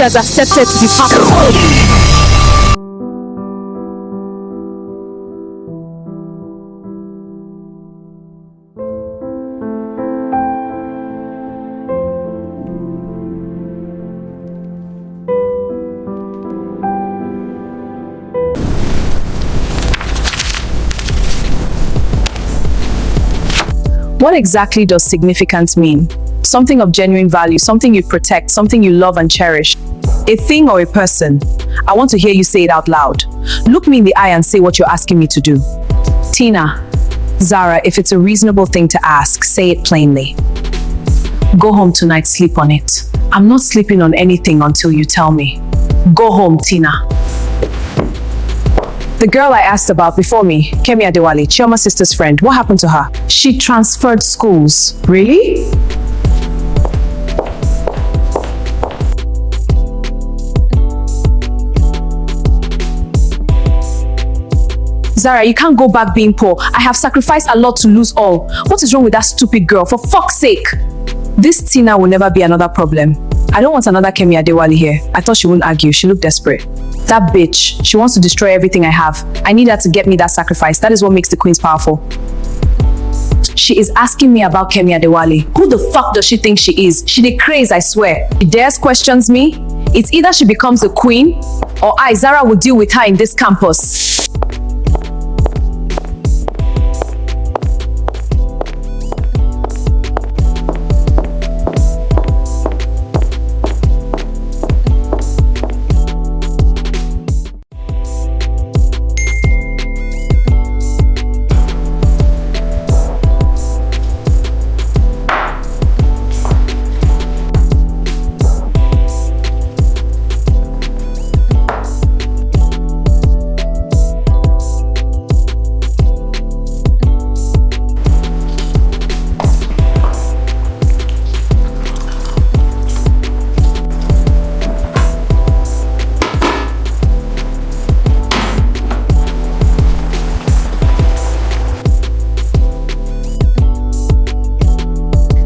she has accepted to be part of. What exactly does significance mean? Something of genuine value, something you protect, something you love and cherish. A thing or a person? I want to hear you say it out loud. Look me in the eye and say what you're asking me to do. Tina, Zara, if it's a reasonable thing to ask, say it plainly. Go home tonight, sleep on it. I'm not sleeping on anything until you tell me. Go home, Tina. The girl I asked about before me, Kemi Adewale, Chioma's sister's friend, what happened to her? She transferred schools. Really? Zara, you can't go back being poor. I have sacrificed a lot to lose all. What is wrong with that stupid girl? For fuck's sake! This Tina will never be another problem. I don't want another Kemi Adewale here. I thought she wouldn't argue. She looked desperate. That bitch, she wants to destroy everything I have. I need her to get me that sacrifice. That is what makes the queens powerful. She is asking me about Kemi Adewale. Who the fuck does she think she is? She dey craze, I swear. She dares questions me. It's either she becomes the queen, or I, Zara, will deal with her in this campus.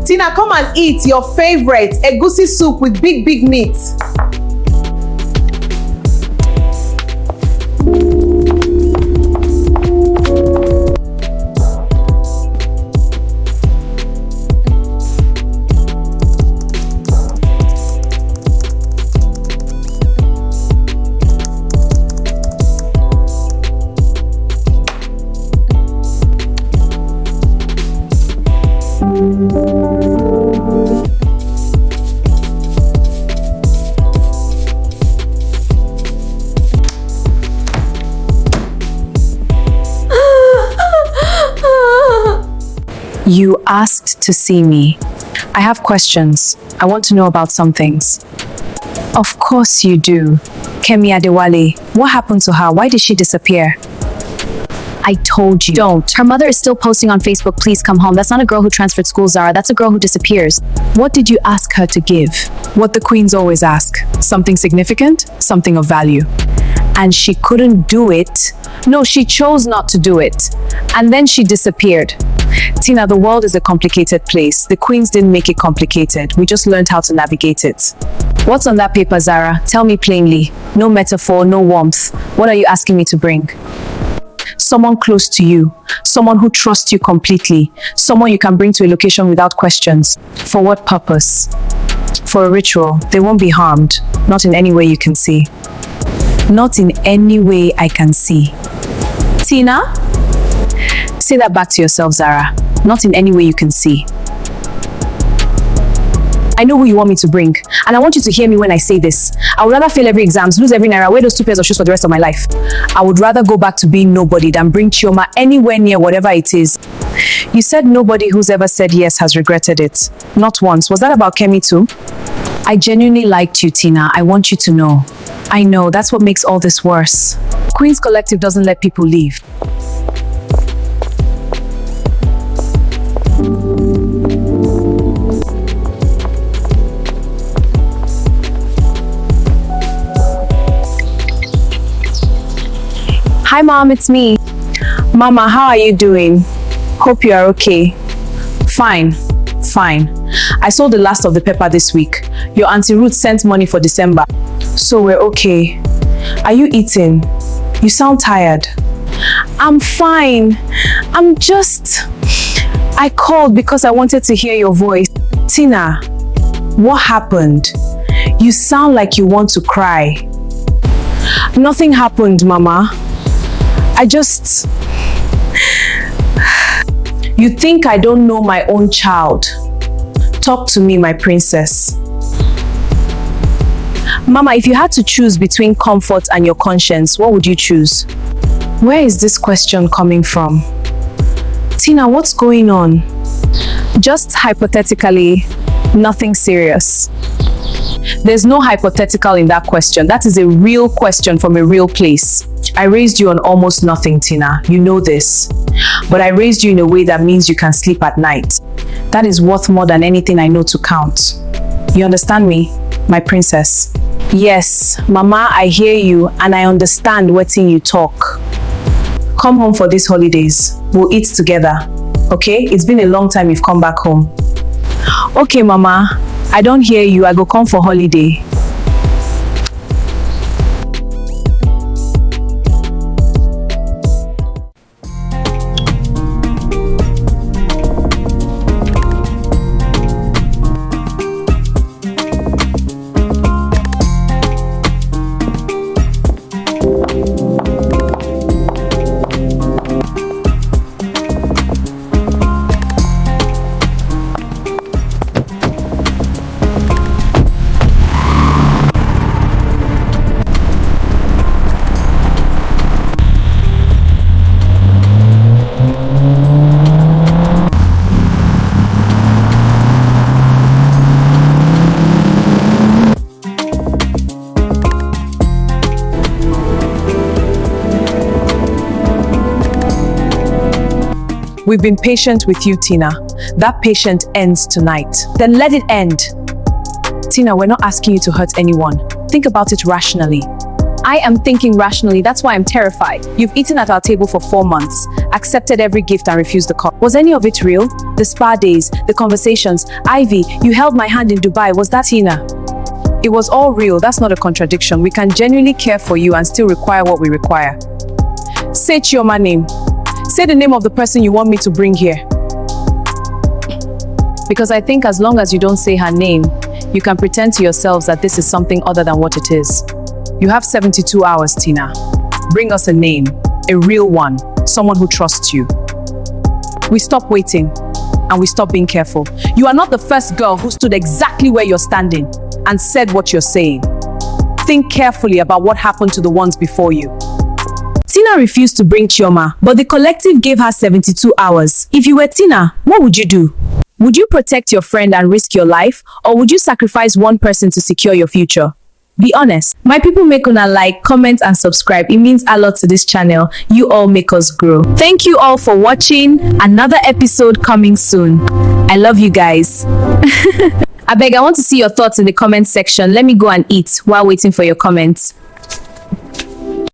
Tina, come and eat your favorite egusi soup with big meat. You asked to see me. I have questions. I want to know about some things. Of course you do. Kemi Adewale, what happened to her? Why did she disappear? I told you. Don't. Her mother is still posting on Facebook, please come home. That's not a girl who transferred schools, Zara. That's a girl who disappears. What did you ask her to give? What the queens always ask. Something significant, something of value. And she couldn't do it. No, she chose not to do it. And then she disappeared. Tina, the world is a complicated place. The queens didn't make it complicated. We just learned how to navigate it. What's on that paper, Zara? Tell me plainly. No metaphor, no warmth. What are you asking me to bring? Someone close to you. Someone who trusts you completely. Someone you can bring to a location without questions. For what purpose? For a ritual. They won't be harmed. Not in any way you can see. Not in any way I can see. Tina? Say that back to yourself, Zara. Not in any way you can see. I know who you want me to bring, and I want you to hear me when I say this. I would rather fail every exams, lose every naira, wear those 2 pairs of shoes for the rest of my life. I would rather go back to being nobody than bring Chioma anywhere near whatever it is. You said nobody who's ever said yes has regretted it. Not once. Was that about Kemi too? I genuinely liked you, Tina. I want you to know. I know, that's what makes all this worse. Queen's Collective doesn't let people leave. Hi Mom, it's me. Mama, how are you doing? Hope you are okay. Fine. I sold the last of the pepper this week. Your Auntie Ruth sent money for December. So we're okay. Are you eating? You sound tired. I'm fine. I called because I wanted to hear your voice. Tina, what happened? You sound like you want to cry. Nothing happened, Mama. You think I don't know my own child? Talk to me, my princess. Mama, if you had to choose between comfort and your conscience, what would you choose? Where is this question coming from? Tina, what's going on? Just hypothetically, nothing serious. There's no hypothetical in that question. That is a real question from a real place. I raised you on almost nothing, Tina. You know this. But I raised you in a way that means you can sleep at night. That is worth more than anything I know to count. You understand me, my princess? Yes, Mama, I hear you and I understand what you talk. Come home for these holidays. We'll eat together. Okay? It's been a long time you've come back home. Okay, Mama. I don't hear you. I go come for holiday. We've been patient with you, Tina. That patience ends tonight. Then let it end. Tina, we're not asking you to hurt anyone. Think about it rationally. I am thinking rationally. That's why I'm terrified. You've eaten at our table for 4 months, accepted every gift and refused the call. Was any of it real? The spa days, the conversations. Ivy, you held my hand in Dubai. Was that Tina? It was all real. That's not a contradiction. We can genuinely care for you and still require what we require. Say Chioma name. Say the name of the person you want me to bring here. Because I think as long as you don't say her name, you can pretend to yourselves that this is something other than what it is. You have 72 hours, Tina. Bring us a name, a real one, someone who trusts you. We stop waiting and we stop being careful. You are not the first girl who stood exactly where you're standing and said what you're saying. Think carefully about what happened to the ones before you. Tina refused to bring Chioma, but the collective gave her 72 hours. If you were Tina, what would you do? Would you protect your friend and risk your life, or would you sacrifice one person to secure your future? Be honest. My people, make una like, comment and subscribe. It means a lot to this channel. You all make us grow. Thank you all for watching. Another episode coming soon. I love you guys. I want to see your thoughts in the comment section. Let me go and eat while waiting for your comments.